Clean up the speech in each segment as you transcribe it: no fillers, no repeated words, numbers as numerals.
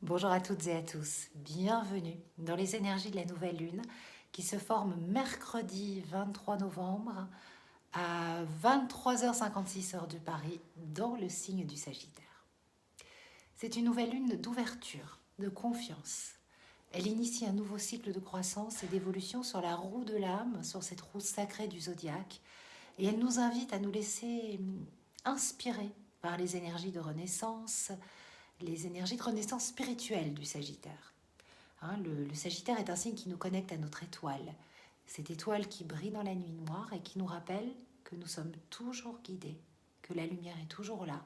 Bonjour à toutes et à tous, bienvenue dans les énergies de la nouvelle lune qui se forme mercredi 23 novembre à 23h56 heure de Paris dans le signe du Sagittaire. C'est une nouvelle lune d'ouverture, de confiance. Elle initie un nouveau cycle de croissance et d'évolution sur la roue de l'âme, sur cette roue sacrée du zodiaque, et elle nous invite à nous laisser inspirer par les énergies de renaissance, les énergies de renaissance spirituelle du Sagittaire. Le Sagittaire est un signe qui nous connecte à notre étoile, cette étoile qui brille dans la nuit noire et qui nous rappelle que nous sommes toujours guidés, que la lumière est toujours là.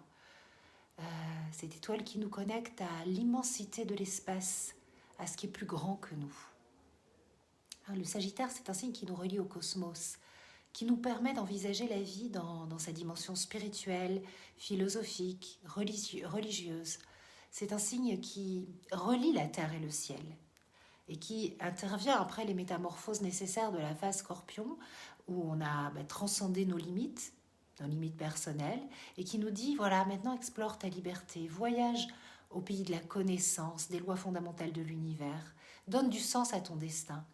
Cette étoile qui nous connecte à l'immensité de l'espace, à ce qui est plus grand que nous. Le Sagittaire, c'est un signe qui nous relie au cosmos, qui nous permet d'envisager la vie dans sa dimension spirituelle, philosophique, religieuse. C'est un signe qui relie la terre et le ciel et qui intervient après les métamorphoses nécessaires de la phase Scorpion, où on a transcendé nos limites personnelles, et qui nous dit, voilà, maintenant explore ta liberté, voyage au pays de la connaissance, des lois fondamentales de l'univers, donne du sens à ton destin,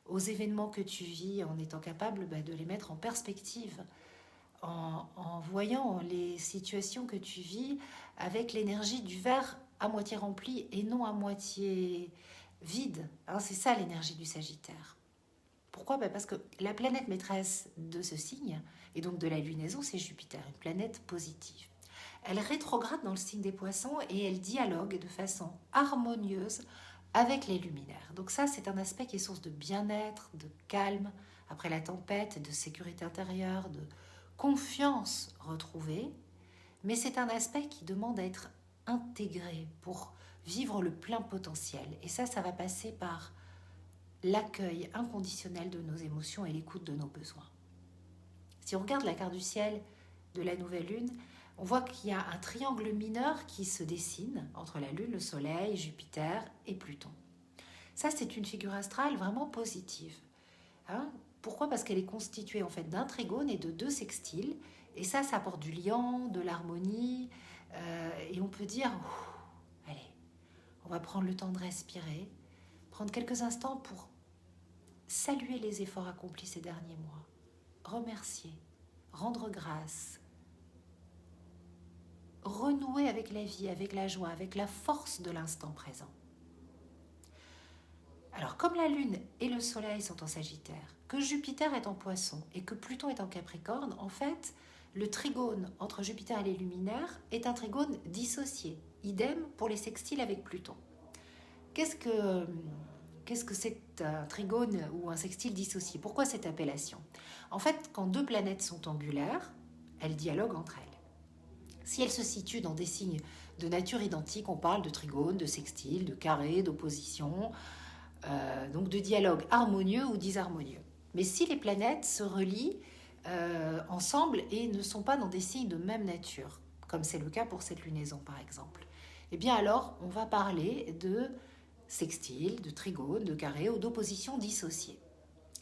aux événements que tu vis, en étant capable de les mettre en perspective, en voyant les situations que tu vis avec l'énergie du verre à moitié rempli et non à moitié vide. C'est ça l'énergie du Sagittaire. Pourquoi ? Parce que la planète maîtresse de ce signe, et donc de la lunaison, c'est Jupiter, une planète positive. Elle rétrograde dans le signe des Poissons et elle dialogue de façon harmonieuse avec les luminaires. Donc ça, c'est un aspect qui est source de bien-être, de calme, après la tempête, de sécurité intérieure, de confiance retrouvée. Mais c'est un aspect qui demande à être intégré pour vivre le plein potentiel. Et ça va passer par l'accueil inconditionnel de nos émotions et l'écoute de nos besoins. Si on regarde la carte du ciel de la nouvelle lune, on voit qu'il y a un triangle mineur qui se dessine entre la lune, le soleil, Jupiter et Pluton. Ça, c'est une figure astrale vraiment positive. Pourquoi ? Parce qu'elle est constituée en fait d'un trigone et de deux sextiles. Et ça apporte du liant, de l'harmonie. Et on peut dire, allez, on va prendre le temps de respirer, prendre quelques instants pour saluer les efforts accomplis ces derniers mois, remercier, rendre grâce, renouer avec la vie, avec la joie, avec la force de l'instant présent. Alors, comme la Lune et le Soleil sont en Sagittaire, que Jupiter est en Poisson et que Pluton est en Capricorne, en fait, le trigone entre Jupiter et les luminaires est un trigone dissocié. Idem pour les sextiles avec Pluton. Qu'est-ce que c'est un trigone ou un sextile dissocié ? Pourquoi cette appellation ? En fait, quand deux planètes sont angulaires, elles dialoguent entre elles. Si elles se situent dans des signes de nature identique, on parle de trigone, de sextile, de carré, d'opposition, donc de dialogue harmonieux ou disharmonieux. Mais si les planètes se relient ensemble et ne sont pas dans des signes de même nature, comme c'est le cas pour cette lunaison par exemple, eh bien alors on va parler de sextile, de trigone, de carré ou d'opposition dissociée.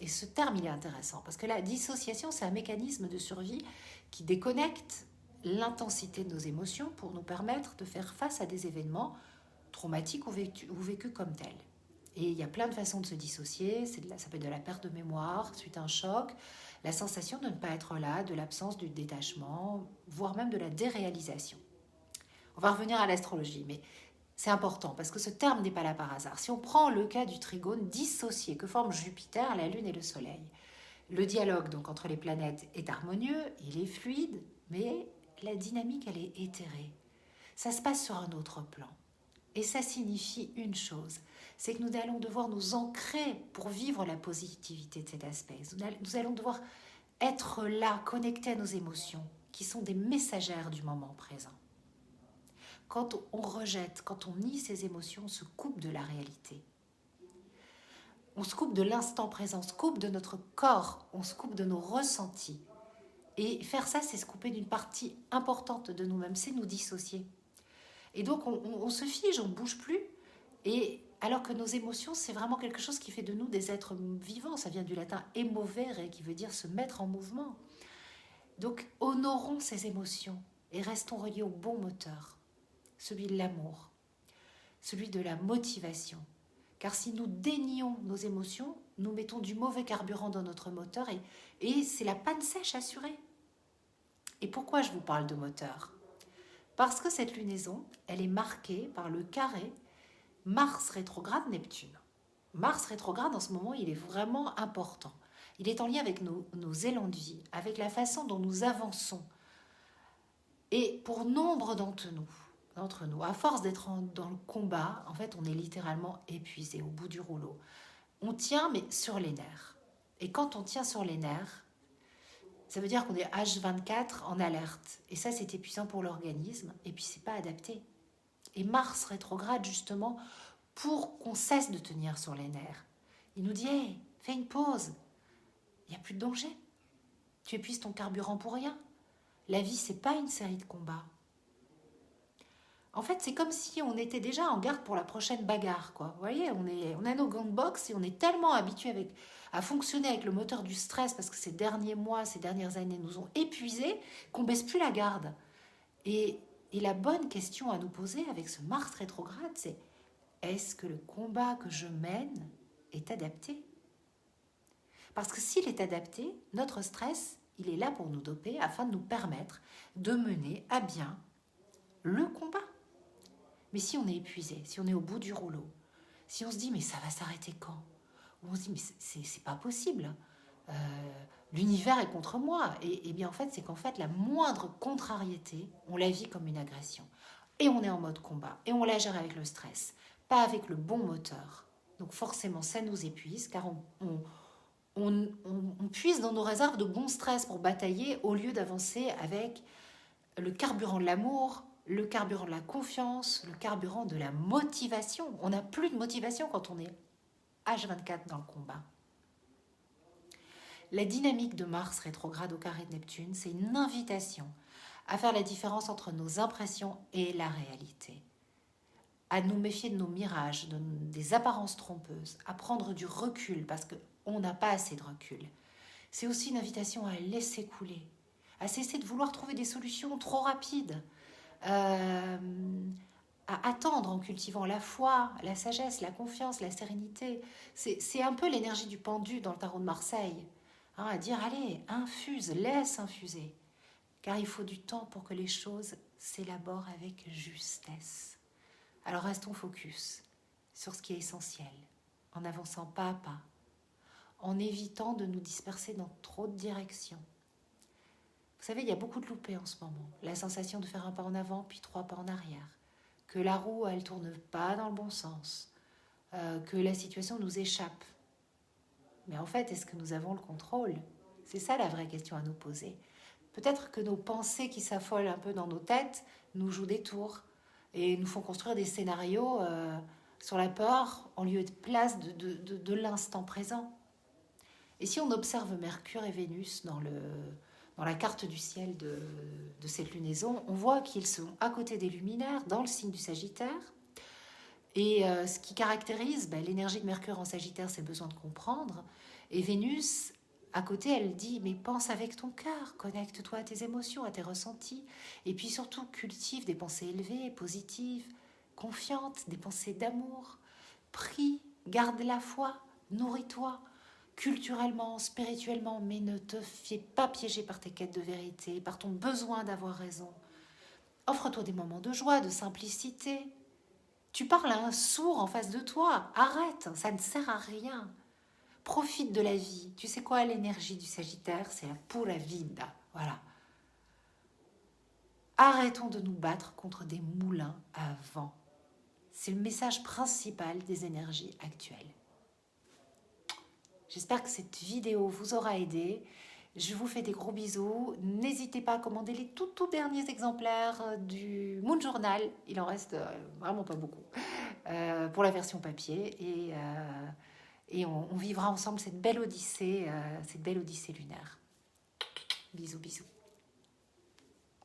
Et ce terme, il est intéressant parce que la dissociation, c'est un mécanisme de survie qui déconnecte l'intensité de nos émotions pour nous permettre de faire face à des événements traumatiques ou vécus comme tels. Et il y a plein de façons de se dissocier. Ça peut être de la perte de mémoire suite à un choc, la sensation de ne pas être là, de l'absence du détachement, voire même de la déréalisation. On va revenir à l'astrologie, mais c'est important parce que ce terme n'est pas là par hasard. Si on prend le cas du trigone dissocié que forment Jupiter, la Lune et le Soleil, le dialogue donc entre les planètes est harmonieux, il est fluide, mais la dynamique elle est éthérée. Ça se passe sur un autre plan. Et ça signifie une chose, c'est que nous allons devoir nous ancrer pour vivre la positivité de cet aspect. Nous allons devoir être là, connectés à nos émotions, qui sont des messagères du moment présent. Quand on rejette, quand on nie ces émotions, on se coupe de la réalité. On se coupe de l'instant présent, on se coupe de notre corps, on se coupe de nos ressentis. Et faire ça, c'est se couper d'une partie importante de nous-mêmes, c'est nous dissocier. Et donc, on se fige, on ne bouge plus. Et alors que nos émotions, c'est vraiment quelque chose qui fait de nous des êtres vivants. Ça vient du latin emovere, qui veut dire se mettre en mouvement. Donc, honorons ces émotions et restons reliés au bon moteur, celui de l'amour. celui de la motivation. Car si nous dénions nos émotions, nous mettons du mauvais carburant dans notre moteur et c'est la panne sèche assurée. Et pourquoi je vous parle de moteur? Parce que cette lunaison, elle est marquée par le carré Mars rétrograde Neptune. Mars rétrograde, en ce moment, il est vraiment important. Il est en lien avec nos élans de vie, avec la façon dont nous avançons. Et pour nombre d'entre nous, à force d'être dans le combat, en fait, on est littéralement épuisé au bout du rouleau. On tient, mais sur les nerfs. Et quand on tient sur les nerfs, ça veut dire qu'on est H24 en alerte. Et ça, c'est épuisant pour l'organisme. Et puis, c'est pas adapté. Et Mars rétrograde, justement, pour qu'on cesse de tenir sur les nerfs. Il nous dit, hey, fais une pause. Il n'y a plus de danger. Tu épuises ton carburant pour rien. La vie, c'est pas une série de combats. En fait, c'est comme si on était déjà en garde pour la prochaine bagarre, quoi. Vous voyez, on a nos gants de boxe et on est tellement habitué à fonctionner avec le moteur du stress parce que ces derniers mois, ces dernières années nous ont épuisés qu'on baisse plus la garde. Et la bonne question à nous poser avec ce Mars rétrograde, c'est est-ce que le combat que je mène est adapté? Parce que s'il est adapté, notre stress, il est là pour nous doper afin de nous permettre de mener à bien le combat. Mais si on est épuisé, si on est au bout du rouleau, si on se dit mais ça va s'arrêter quand? Ou on se dit mais c'est pas possible, l'univers est contre moi. Et bien en fait, c'est qu'en fait la moindre contrariété, on la vit comme une agression. Et on est en mode combat, et on la gère avec le stress, pas avec le bon moteur. Donc forcément, ça nous épuise, car on puise dans nos réserves de bon stress pour batailler au lieu d'avancer avec le carburant de l'amour, le carburant de la confiance, le carburant de la motivation. On n'a plus de motivation quand on est H24 dans le combat. La dynamique de Mars rétrograde au carré de Neptune, c'est une invitation à faire la différence entre nos impressions et la réalité, à nous méfier de nos mirages, des apparences trompeuses, à prendre du recul parce qu'on n'a pas assez de recul. C'est aussi une invitation à laisser couler, à cesser de vouloir trouver des solutions trop rapides, à attendre en cultivant la foi, la sagesse, la confiance, la sérénité. C'est un peu l'énergie du pendu dans le tarot de Marseille, hein, à dire allez, infuse, laisse infuser, car il faut du temps pour que les choses s'élaborent avec justesse. Alors restons focus sur ce qui est essentiel, en avançant pas à pas, en évitant de nous disperser dans trop de directions. Vous savez, il y a beaucoup de loupés en ce moment. La sensation de faire un pas en avant, puis 3 pas en arrière. Que la roue, elle tourne pas dans le bon sens. Que la situation nous échappe. Mais en fait, est-ce que nous avons le contrôle? C'est ça la vraie question à nous poser. Peut-être que nos pensées qui s'affolent un peu dans nos têtes nous jouent des tours et nous font construire des scénarios sur la peur en lieu de place de l'instant présent. Et si on observe Mercure et Vénus dans la carte du ciel de cette lunaison, on voit qu'ils sont à côté des luminaires dans le signe du Sagittaire. Et ce qui caractérise l'énergie de Mercure en Sagittaire, c'est le besoin de comprendre. Et Vénus, à côté, elle dit, mais pense avec ton cœur, connecte-toi à tes émotions, à tes ressentis. Et puis surtout, cultive des pensées élevées, positives, confiantes, des pensées d'amour. Prie, garde la foi, nourris-toi. Culturellement, spirituellement, mais ne te fais pas piéger par tes quêtes de vérité, par ton besoin d'avoir raison. Offre-toi des moments de joie, de simplicité. Tu parles à un sourd en face de toi. Arrête, ça ne sert à rien. Profite de la vie. Tu sais quoi, l'énergie du Sagittaire, c'est la pura vida. Voilà. Arrêtons de nous battre contre des moulins à vent. C'est le message principal des énergies actuelles. J'espère que cette vidéo vous aura aidé. Je vous fais des gros bisous. N'hésitez pas à commander les tout derniers exemplaires du Moon Journal. Il en reste vraiment pas beaucoup pour la version papier. Et on vivra ensemble cette belle odyssée lunaire. Bisous, bisous.